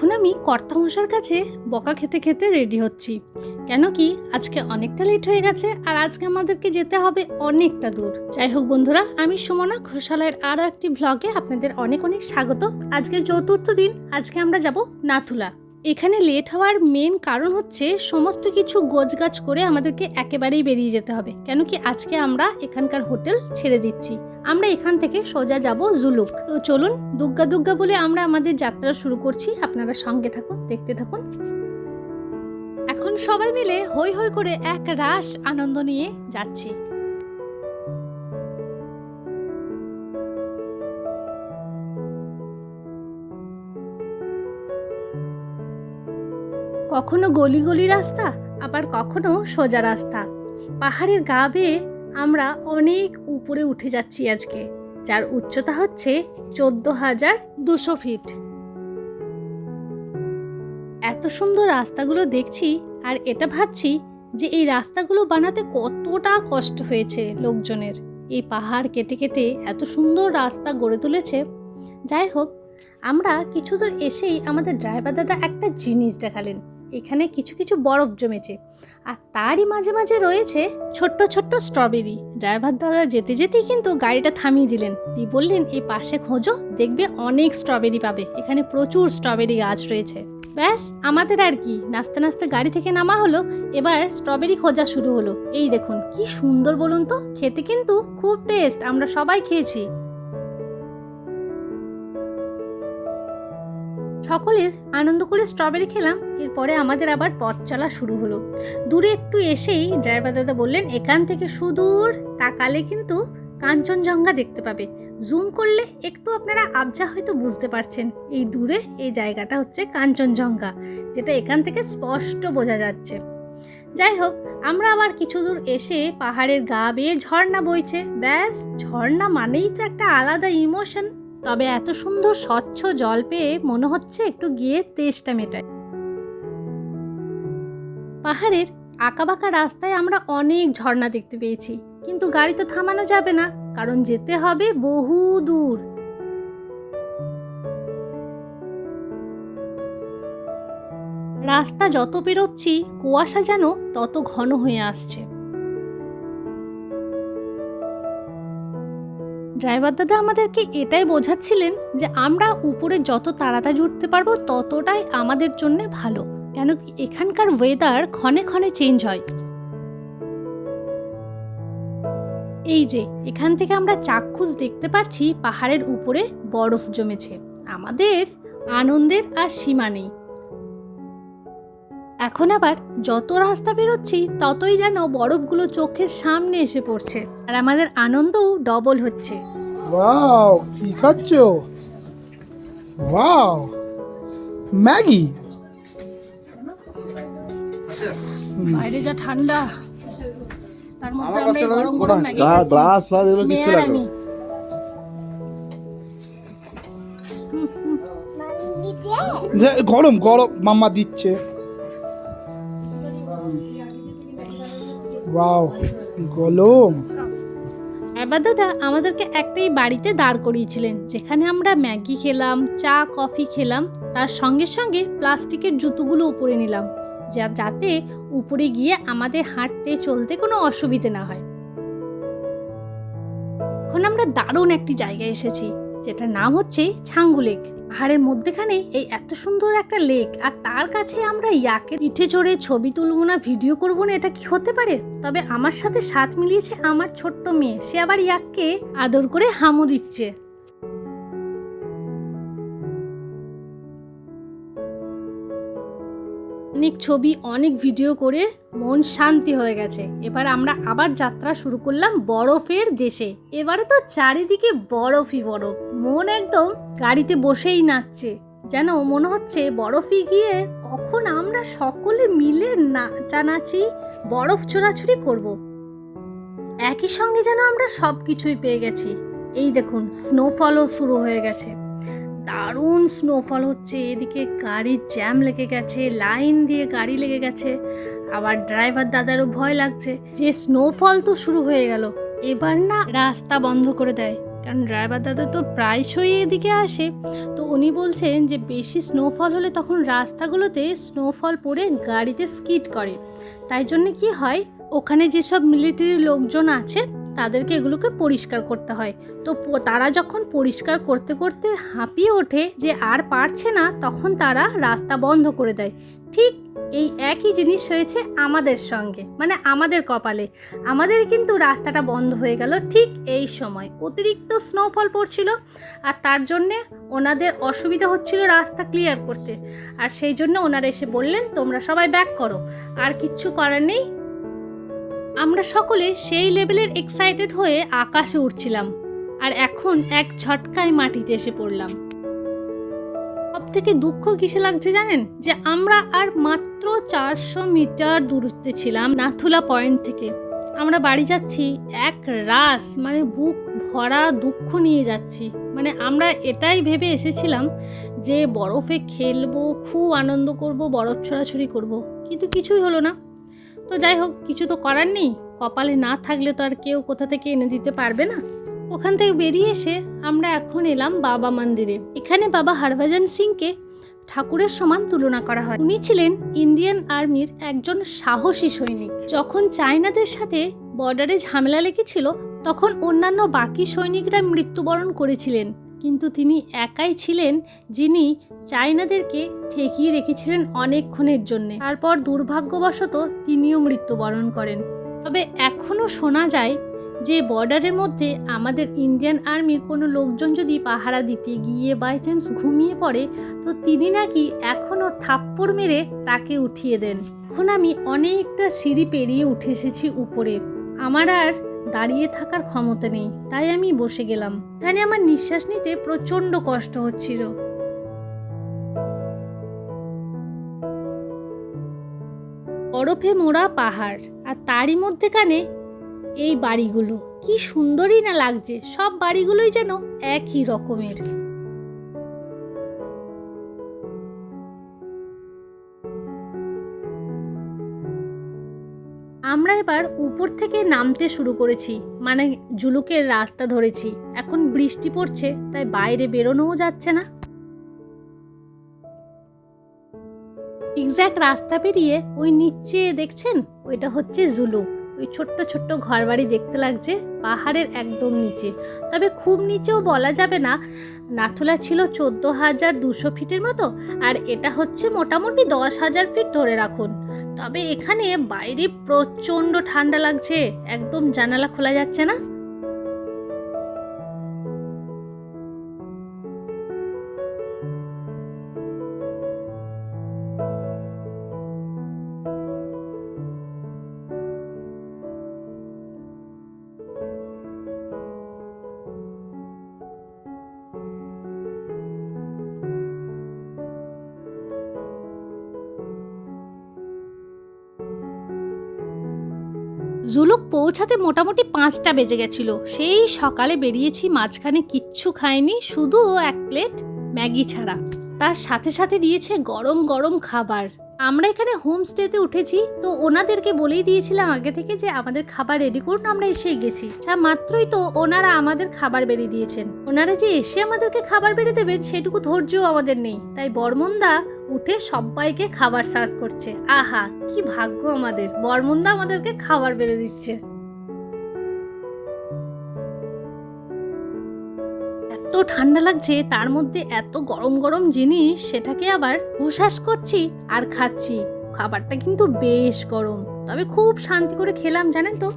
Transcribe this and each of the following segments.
এখন আমি কর্তামশার কাছে বকা খেতে খেতে রেডি হচ্ছি, কেন কি আজকে অনেকটা লেট হয়ে গেছে আর আজকে আমাদেরকে যেতে হবে অনেকটা দূর। যাই হোক বন্ধুরা, আমি সুমনা ঘোষালয়ের আরও একটি ভ্লগে আপনাদের অনেক অনেক স্বাগত। আজকে চতুর্থ দিন, আজকে আমরা যাব নাথুলা। এখানে লেট হওয়ার মেন কারণ হচ্ছে সমস্ত কিছু গোছগাছ করে আমাদেরকে একেবারেই বেরিয়ে যেতে হবে, কেন কি আজকে আমরা এখানকার হোটেল ছেড়ে দিচ্ছি। আমরা এখান থেকে সোজা যাব জুলুক। তো চলুন দুগ্গা দুগ্গা বলে আমরা আমাদের যাত্রা শুরু করছি। আপনারা সঙ্গে থাকুন, দেখতে থাকুন। এখন সবাই মিলে হই হই করে এক রাস আনন্দ নিয়ে যাচ্ছি। কখনো গলি গলি রাস্তা, আবার কখনো সোজা রাস্তা। পাহাড়ের গা বেয়ে আমরা অনেক উপরে উঠে যাচ্ছি আজকে, যার উচ্চতা হচ্ছে 14,200 ফিট। এত সুন্দর রাস্তাগুলো দেখছি আর এটা ভাবছি যে এই রাস্তাগুলো বানাতে কতটা কষ্ট হয়েছে লোকজনের। এই পাহাড় কেটে কেটে এত সুন্দর রাস্তা গড়ে তুলেছে। যাই হোক, আমরা কিছু দূর এসেই আমাদের ড্রাইভার দাদা একটা জিনিস দেখালেন। এখানে কিছু কিছু বরফ জমেছে আর তারই মাঝে মাঝে রয়েছে ছোট্ট ছোট্ট স্ট্রবেরি। ড্রাইভার দাদা যেতে যেতেই কিন্তু গাড়িটা থামিয়ে দিলেন, দিয়ে বললেন এই পাশে খোঁজো, দেখবে অনেক স্ট্রবেরি পাবে, এখানে প্রচুর স্ট্রবেরি গাছ রয়েছে। ব্যাস, আমাদের আর কি, নাচতে নাচতে গাড়ি থেকে নামা হলো, এবার স্ট্রবেরি খোঁজা শুরু হলো। এই দেখুন কি সুন্দর বলুন তো, খেতে কিন্তু খুব টেস্ট, আমরা সবাই খেয়েছি। সকলে আনন্দ করে স্ট্রবেরি খেলাম। এরপরে আমাদের আবার পথ চলা শুরু হলো। দূরে একটু এসেই ড্রাইভার দাদা বললেন এখান থেকে সুদূর তাকালে কিন্তু কাঞ্চনজঙ্ঘা দেখতে পাবে। জুম করলে একটু আপনারা আবজা হয়তো বুঝতে পারছেন, এই দূরে এই জায়গাটা হচ্ছে কাঞ্চনজঙ্ঘা, যেটা এখান থেকে স্পষ্ট বোঝা যাচ্ছে। যাই হোক, আমরা আবার কিছু দূর এসে পাহাড়ের গা বেয়ে ঝর্ণা বইছে। ব্যাস, ঝর্ণা মানেই তো একটা আলাদা ইমোশন। তবে এত সুন্দর স্বচ্ছ জল পেয়ে মনে হচ্ছে একটু গিয়ে তেষ্টা মেটায়। পাহাড়ের আঁকাবাঁকা রাস্তায় আমরা অনেক ঝর্ণা দেখতে পেয়েছি, কিন্তু গাড়ি তো থামানো যাবে না, কারণ যেতে হবে বহু দূর। রাস্তা যত পেরোচ্ছি কুয়াশা যেন তত ঘন হয়ে আসছে। ড্রাইভার দাদা আমাদেরকে এটাই বোঝাচ্ছিলেন যে আমরা উপরে যত তাড়াতাড়ি উঠতে পারবো ততটাই আমাদের জন্য ভালো, কেন কি এখানকার ওয়েদার ক্ষণে ক্ষণে চেঞ্জ হয়। এই যে এখান থেকে আমরা চাক্ষুষ দেখতে পাচ্ছি পাহাড়ের উপরে বরফ জমেছে। আমাদের আনন্দের আর সীমা নেই। এখন আবার যত রাস্তা বেরোচ্ছি ততই যেন বরফগুলো চোখের সামনে এসে পড়ছে আর আমাদের আনন্দও ডবল হচ্ছে। ওয়াও, কি খাচ্ছো? Wow, Maggi. বাইরে যা ঠান্ডা, তার মধ্যে আমরা এই গরম গরম ম্যাগি খাচ্ছি। গ্লাস ফ্লাস এগুলো কিচ্ছু মেয়ে আর লাগবে আমি। গরম গরম মাম্মা দিচ্ছে। ওয়াও, গরম। এবার দাদা আমাদেরকে একটাই বাড়িতে দাঁড় করিয়েছিলেন, যেখানে আমরা ম্যাগি খেলাম, চা কফি খেলাম, তার সঙ্গে সঙ্গে প্লাস্টিকের জুতোগুলো উপরে নিলাম, যাতে উপরে গিয়ে আমাদের হাঁটতে চলতে কোনো অসুবিধে না হয়। এখন আমরা দারুণ একটি জায়গায় এসেছি, যেটার নাম হচ্ছে ছাঙ্গু লেক। পাহাড়ের মধ্যেখানে এই এত সুন্দর একটা লেক, আর তার কাছে আমরা ইয়াকের পিঠে চড়ে ছবি তুলবো না, ভিডিও করবো না, এটা কি হতে পারে? তবে আমার সাথে সাথ মিলিয়েছে আমার ছোট্ট মেয়ে, সে আবার ইয়াককে আদর করে হামু দিচ্ছে। অনেক ছবি অনেক ভিডিও করে মন শান্তি হয়ে গেছে। এবার আমরা আবার যাত্রা শুরু করলাম বরফের দেশে। এবারে তো চারিদিকে বরফই বরফ, মন একদম গাড়িতে বসেই নাচছে, যেন মনে হচ্ছে বরফে গিয়ে কখন আমরা সকলে মিলে নাচানাচি বরফ ছোড়াছুড়ি করব। একই সঙ্গে যেন আমরা সব কিছুই পেয়ে গেছি। এই দেখুন স্নোফলও শুরু হয়ে গেছে, দারুণ স্নোফল হচ্ছে। এদিকে গাড়ির জ্যাম লেগে গেছে, লাইন দিয়ে গাড়ি লেগে গেছে। আবার ড্রাইভার দাদারও ভয় লাগছে যে স্নোফল তো শুরু হয়ে গেল, এবার না রাস্তা বন্ধ করে দেয়। কারণ ড্রাইভার দাদা তো প্রায়শই এদিকে আসে। তো উনি বলছেন যে বেশি স্নোফল হলে তখন রাস্তাগুলোতে স্নোফল পড়ে গাড়িতে স্কিড করে, তাই জন্য কি হয়, ওখানে যেসব মিলিটারি লোকজন আছে তাদেরকে এগুলোকে পরিষ্কার করতে হয়। তো তারা যখন পরিষ্কার করতে করতে হাঁপিয়ে ওঠে যে আর পারছে না, তখন তারা রাস্তা বন্ধ করে দেয়। ঠিক এই একই জিনিস হয়েছে আমাদের সঙ্গে, মানে আমাদের কপালে। আমাদের কিন্তু রাস্তাটা বন্ধ হয়ে গেল ঠিক এই সময়। অতিরিক্ত স্নোফল পড়ছিল আর তার জন্যে ওনাদের অসুবিধা হচ্ছিল রাস্তা ক্লিয়ার করতে, আর সেই জন্য ওনারা এসে বললেন তোমরা সবাই ব্যাক করো। আর কিচ্ছু করার নেই, আমরা সকলে সেই লেভেলের এক্সাইটেড হয়ে আকাশে উঠছিলাম, আর এখন এক ঝটকায় মাটিতে এসে পড়লাম। সব থেকে দুঃখ কিসে লাগছে জানেন, যে আমরা আর মাত্র 400 মিটার দূরত্বে ছিলাম নাথুলা পয়েন্ট থেকে। আমরা বাড়ি যাচ্ছি এক রাস, মানে বুক ভরা দুঃখ নিয়ে যাচ্ছি। মানে আমরা এটাই ভেবে এসেছিলাম যে বরফে খেলবো, খুব আনন্দ করব, বরফ ছোড়াছুড়ি করব, কিন্তু কিছুই হলো না। তো যাই হোক, কিছু তো করার নেই, কপালে না থাকলে তো আর কেউ কোথা থেকে এনে দিতে পারবে না। ওখান থেকে বেরিয়ে এসে আমরা এখন এলাম বাবা মন্দিরে। এখানে বাবা হরভজন সিংকে ঠাকুরের সমান তুলনা করা হয়। উনি ছিলেন ইন্ডিয়ান আর্মির একজন সাহসী সৈনিক। যখন চায়নাদের সাথে বর্ডারে ঝামেলা লেগেছিল, তখন অন্যান্য বাকি সৈনিকরা মৃত্যুবরণ করেছিলেন, কিন্তু তিনি একাই ছিলেন যিনি চায়নাদেরকে ঠেকিয়ে রেখেছিলেন অনেকক্ষণের জন্যে। তারপর দুর্ভাগ্যবশত তিনিও মৃত্যুবরণ করেন। তবে এখনও শোনা যায় যে বর্ডারের মধ্যে আমাদের ইন্ডিয়ান আর্মির কোনো লোকজন যদি পাহারা দিতে গিয়ে বাই চান্স ঘুমিয়ে পড়ে, তো তিনি নাকি এখনও থাপ্পড় মেরে তাকে উঠিয়ে দেন। এখন আমি অনেকটা সিঁড়ি পেরিয়ে উঠে এসেছি উপরে, আমার আর দাঁড়িয়ে থাকার ক্ষমতা নেই, তাই আমি বসে গেলাম। এখানে আমার নিঃশ্বাস নিতে প্রচণ্ড কষ্ট হচ্ছিল। বরফে মোড়া পাহাড়, আর তারই মধ্যেখানে এই বাড়িগুলো, কি সুন্দরই না লাগছে। সব বাড়িগুলোই যেন একই রকমের। আমরা এবার উপর থেকে নামতে শুরু করেছি, মানে জুলুকের রাস্তা ধরেছি। এখন বৃষ্টি পড়ছে, তাই বাইরে বেরোনোও যাচ্ছে না। এক্স্যাক্ট রাস্তা পেরিয়ে ওই নিচে দেখছেন, ওইটা হচ্ছে জুলুক। ওই ছোট্ট ছোট্ট ঘরবাড়ি দেখতে লাগছে পাহাড়ের একদম নিচে, তবে খুব নিচেও বলা যাবে না। নাথুলা ছিল 14,200 ফিটের মতো, আর এটা হচ্ছে মোটামুটি 10,000 ফিট ধরে রাখুন। তবে এখানে বাইরে প্রচণ্ড ঠান্ডা লাগছে, একদম জানালা খোলা যাচ্ছে না। জুলুক পৌঁছাতে মোটামুটি 5টা বেজে গেছিল। সেই সকালে বেরিয়েছি, মাঝখানে কিচ্ছু খাইনি, শুধু এক প্লেট ম্যাগি ছাড়া। তার সাথে সাথে দিয়েছে গরম গরম খাবার। আমরা এখানে হোমস্টেতে উঠেছি, তো ওনাদেরকে বলেই দিয়েছিলাম আগে থেকে যে আমাদের খাবার রেডি করুন, আমরা এসেই গেছি। মাত্রই তো ওনারা আমাদের খাবার বেড়ে দিয়েছেন। ওনারা যে এসে আমাদেরকে খাবার বেড়ে দেবেন সেটুকু ধৈর্যও আমাদের নেই, তাই বর্মনদা উঠে সবাইকে খাবার সার্ভ করছে। আহা, কি ভাগ্য আমাদের, বর্মনদা আমাদেরকে খাবার বেড়ে দিচ্ছে। এত ঠান্ডা লাগছে, তার মধ্যে এত গরম গরম জিনিস, সেটাকে আবার হুশাস করছি আর খাচ্ছি। খাবারটা কিন্তু বেশ গরম, তবে খুব শান্তি করে খেলাম জানেন তো।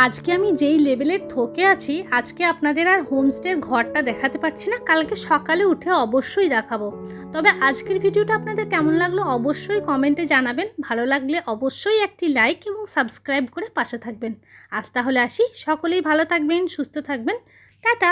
আজকে আমি যেই লেভেলের থকে আছি, আজকে আপনাদের আর হোমস্টের ঘরটা দেখাতে পারছি না, কালকে সকালে উঠে অবশ্যই দেখাবো। তবে আজকের ভিডিওটা আপনাদের কেমন লাগলো অবশ্যই কমেন্টে জানাবেন। ভালো লাগলে অবশ্যই একটি লাইক এবং সাবস্ক্রাইব করে পাশে থাকবেন। আজ তাহলে আসি, সকলেই ভালো থাকবেন, সুস্থ থাকবেন, টাটা।